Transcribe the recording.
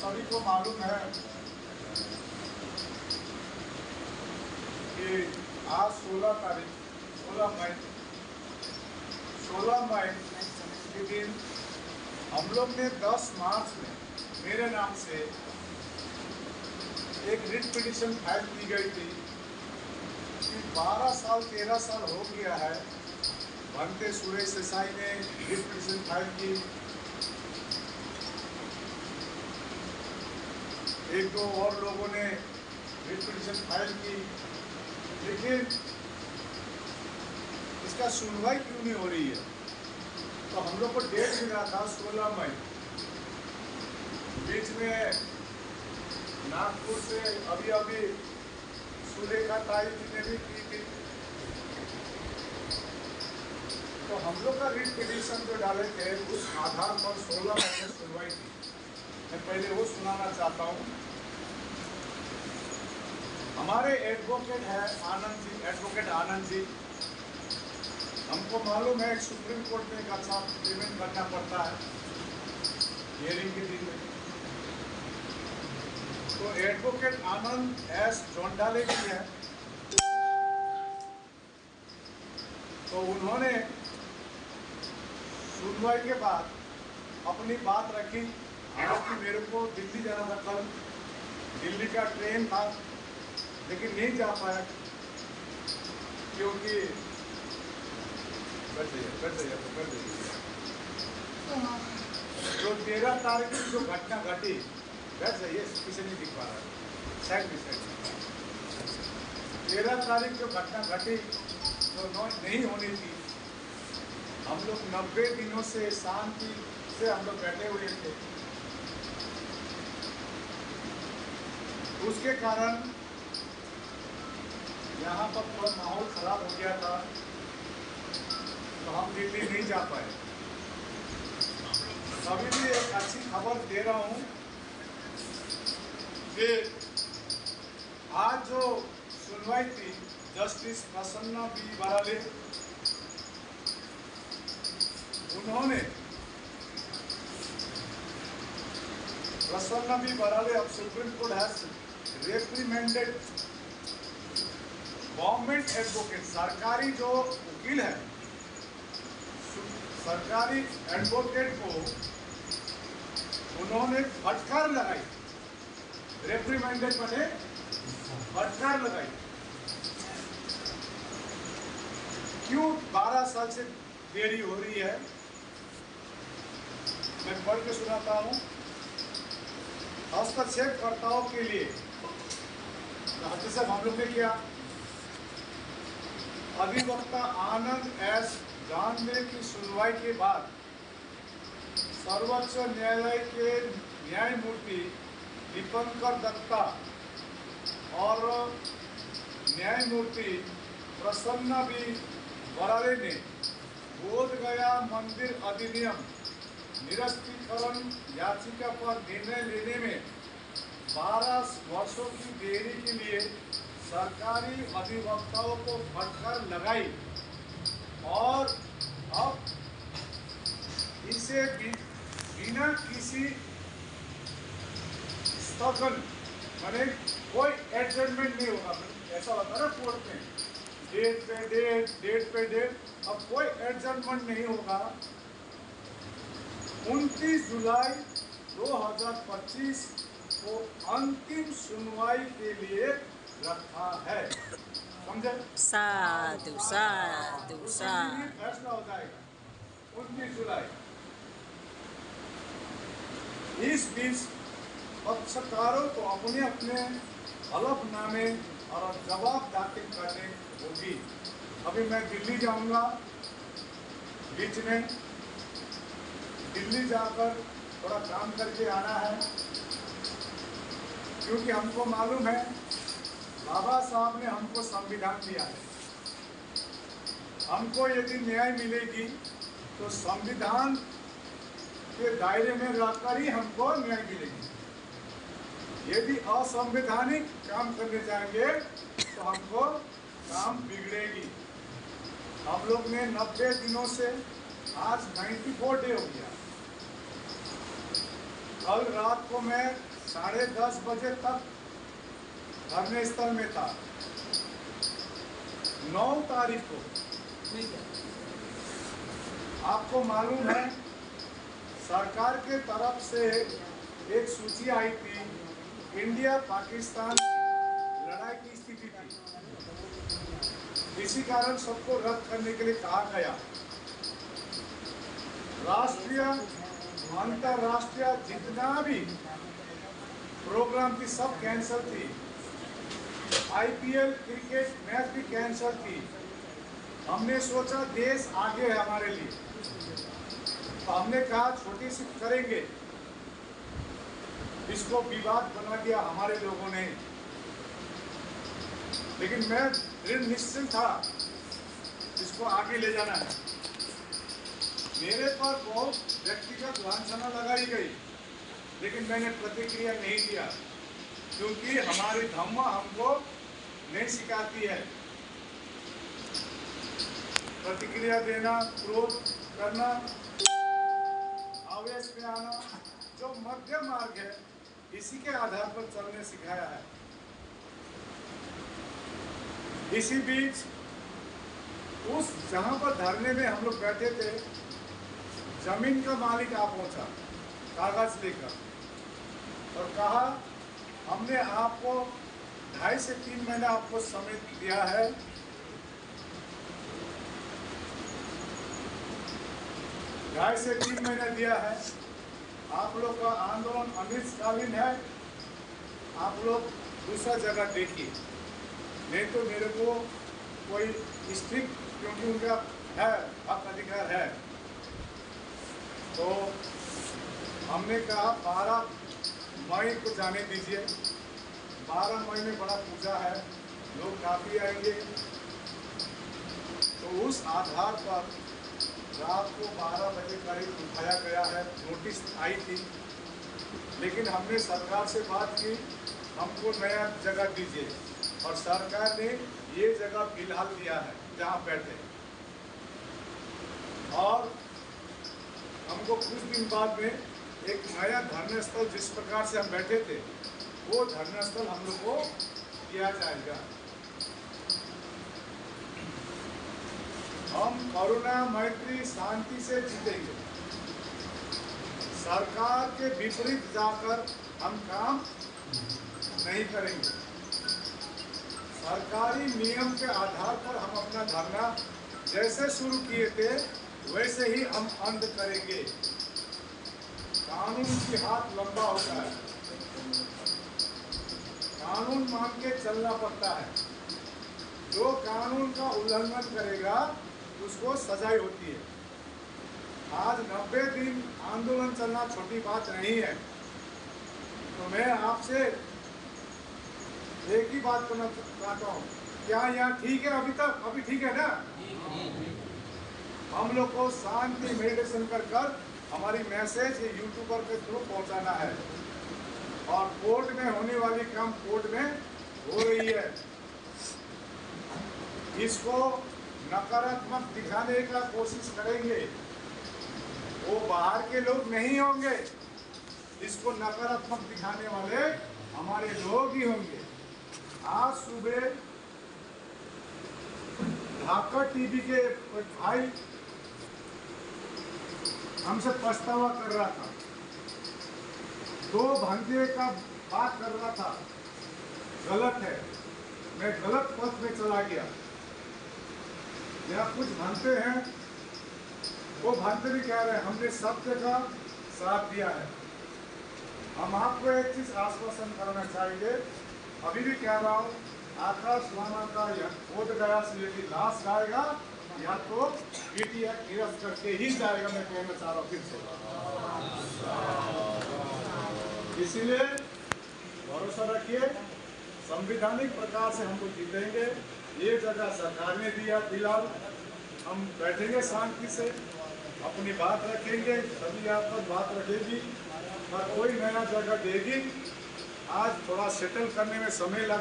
सभी को मालूम है कि आज 16 मई के दिन हम लोग ने 10 मार्च में मेरे नाम से एक रिट पिटीशन फाइल की गई थी कि 13 साल हो गया है। भंते सुरेश देसाई ने रिट पिटीशन फाइल की, एक दो और लोगों ने रिट पिटीशन फाइल की, लेकिन इसका सुनवाई क्यों नहीं हो रही है। तो हम लोग को डेट मिला था 16 मई। बीच में नागपुर से अभी सुलेखा ताई जी ने भी की थी। तो हम लोग का रिट पिटीशन जो डाले थे उस आधार पर 16 मई में सुनवाई थी। मैं पहले वो सुनाना चाहता हूँ। हमारे एडवोकेट है एडवोकेट आनंद जी। हमको मालूम है सुप्रीम कोर्ट में एक अच्छा पेमेंट करना पड़ता है हियरिंग के दिन में। तो एडवोकेट आनंद एस जोंडाले जी है, तो उन्होंने सुनवाई के बाद अपनी बात रखी। हालांकि मेरे को दिल्ली जाना था, कल दिल्ली का ट्रेन था, लेकिन नहीं जा पाया क्योंकि कर जाइए जो 13 तारीख की जो घटना घटी, बैठ जाइए, किसी नहीं दिख पा रहा है, साइड में 13 तारीख जो घटना घटी जो नहीं होनी थी। हम लोग 90 दिनों से शांति से हम लोग बैठे हुए थे। उसके कारण यहाँ पर थोड़ा माहौल खराब हो गया था, तो हम दिल्ली नहीं जा पाए। अभी भी एक अच्छी खबर दे रहा हूँ कि आज जो सुनवाई थी जस्टिस प्रसन्ना बी बराले, अब Supreme Court has reprimanded government advocate, सरकारी जो वकील है, सरकारी एडवोकेट को उन्होंने फटकार लगाई। रेप्रिमेंडेड बने फटकार लगाई। क्यों 12 साल से देरी हो रही है, मैं पढ़ के सुनाता हूं। हस्तक्षेपकर्ताओं के लिए हम लोग ने किया। अधिवक्ता आनंद एस जानवे की सुनवाई के बाद सर्वोच्च न्यायालय के न्यायमूर्ति दीपंकर दत्ता और न्यायमूर्ति प्रसन्ना बी बराले ने बोध गया मंदिर अधिनियम निरस्तीकरण याचिका पर निर्णय लेने में 12 वर्षों की देरी के लिए सरकारी अधिवक्ताओं को फटकार लगाई और अब इसे बिना किसी स्थगन, माने कोई एडजमेंट नहीं होगा। ऐसा होता है ना कोर्ट में, डेट पे डेट, अब कोई एडजमेंट नहीं होगा। 29 जुलाई 2025 को अंतिम सुनवाई के लिए रखा है। समझे? साधु साधु साधु। फैसला हो जाएगा 29 जुलाई। इस बीच पक्षकारों को अपने अपने हलफनामे और जवाब दाखिल करने होगी। अभी मैं दिल्ली जाऊंगा, बीच में दिल्ली जाकर थोड़ा काम करके आना है, क्योंकि हमको मालूम है बाबा साहब ने हमको संविधान दिया है। हमको यदि न्याय मिलेगी तो संविधान के दायरे में रहकर ही हमको न्याय मिलेगी। यदि असंवैधानिक काम करने जाएंगे तो हमको काम बिगड़ेगी। हम लोग ने 90 दिनों से आज 94 डे हो गया। कल रात को मैं 10:30 बजे तक धरने स्थल में था। 9 तारीख को आपको मालूम है सरकार के तरफ से एक सूची आई थी, इंडिया पाकिस्तान लड़ाई की स्थिति थी। इसी कारण सबको रद्द करने के लिए कहा गया। राष्ट्रीय अंतरराष्ट्रीय जितना भी प्रोग्राम थी सब कैंसिल थी। IPL क्रिकेट मैच भी कैंसिल थी। हमने सोचा देश आगे है हमारे लिए, तो हमने कहा छोटी सी करेंगे। इसको विवाद बना दिया हमारे लोगों ने, लेकिन मैं दृढ़ निश्चित था इसको आगे ले जाना है। मेरे पर बहुत व्यक्तिगत लांछना लगाई गई, लेकिन मैंने प्रतिक्रिया नहीं दिया, क्योंकि हमारी धर्म हमको नहीं सिखाती है प्रतिक्रिया देना, क्रोध करना, आवेश में आना। जो मध्य मार्ग है इसी के आधार पर चलने सिखाया है। इसी बीच उस जहां पर धरने में हम लोग बैठे थे, जमीन का मालिक आ पहुंचा कागज लेकर और कहा हमने आपको 2.5 से 3 महीना आपको समय दिया है, 2.5 से 3 महीना दिया है। आप लोग का आंदोलन अनिश्चितकालीन है, आप लोग दूसरा जगह देखिए, नहीं तो मेरे को कोई स्ट्रिक्ट, क्योंकि उनका है हक अधिकार है। तो हमने कहा 12 मई को जाने दीजिए। 12 मई में बड़ा पूजा है, लोग काफ़ी आएंगे। तो उस आधार पर रात को 12 बजे करीब उठाया गया है। नोटिस आई थी, लेकिन हमने सरकार से बात की, हमको नया जगह दीजिए, और सरकार ने ये जगह फिलहाल दिया है जहाँ बैठे। और हमको कुछ दिन बाद में एक नया धरना स्थल, जिस प्रकार से हम बैठे थे, वो धरना स्थल हम लोग को दिया जाएगा। हम करुणा, मैत्री, शांति से जीतेंगे। सरकार के विपरीत जाकर हम काम नहीं करेंगे। सरकारी नियम के आधार पर हम अपना धरना जैसे शुरू किए थे वैसे ही हम अंत करेंगे। कानून की हाथ लंबा होता है, कानून मान के चलना पड़ता है। जो कानून का उल्लंघन करेगा उसको सजाई होती है। आज 90 दिन आंदोलन चलना छोटी बात नहीं है। तो मैं आपसे एक ही बात करना चाहता हूँ, क्या यहाँ ठीक है? अभी तक अभी ठीक है ना? हम लोग को शांति मेडिटेशन कर हमारी मैसेज यूट्यूबर के थ्रू पहुँचाना है, और कोर्ट में होने वाली काम कोर्ट में हो रही है। इसको नकारात्मक दिखाने का कोशिश करेंगे, वो बाहर के लोग नहीं होंगे। इसको नकारात्मक दिखाने वाले हमारे लोग ही होंगे। आज सुबह ढाका टीवी के भाई हमसे पछतावा कर रहा था, 2 घंटे का बात कर रहा था, गलत है, मैं गलत पथ में चला गया। या कुछ भानते हैं, वो भानते भी कह रहे हैं हमने सत्य का साथ दिया है। हम आपको एक चीज आश्वासन करना चाहेंगे, अभी भी कह रहा हूँ, आकाश वाना का बोध गया से यदि लाश जाएगा या तो पीटीआई गिरफ्त करके ही जाएगा। मैं कहना चाह रहा हूँ फिर से, इसीलिए भरोसा रखिए, संवैधानिक प्रकार से हम लोग जीतेंगे। ये जगह सरकार ने दिया, फिलहाल हम बैठेंगे शांति से, अपनी बात रखेंगे, सभी आपका बात रखेगी, और कोई नया जगह देगी। आज थोड़ा सेटल करने में समय लग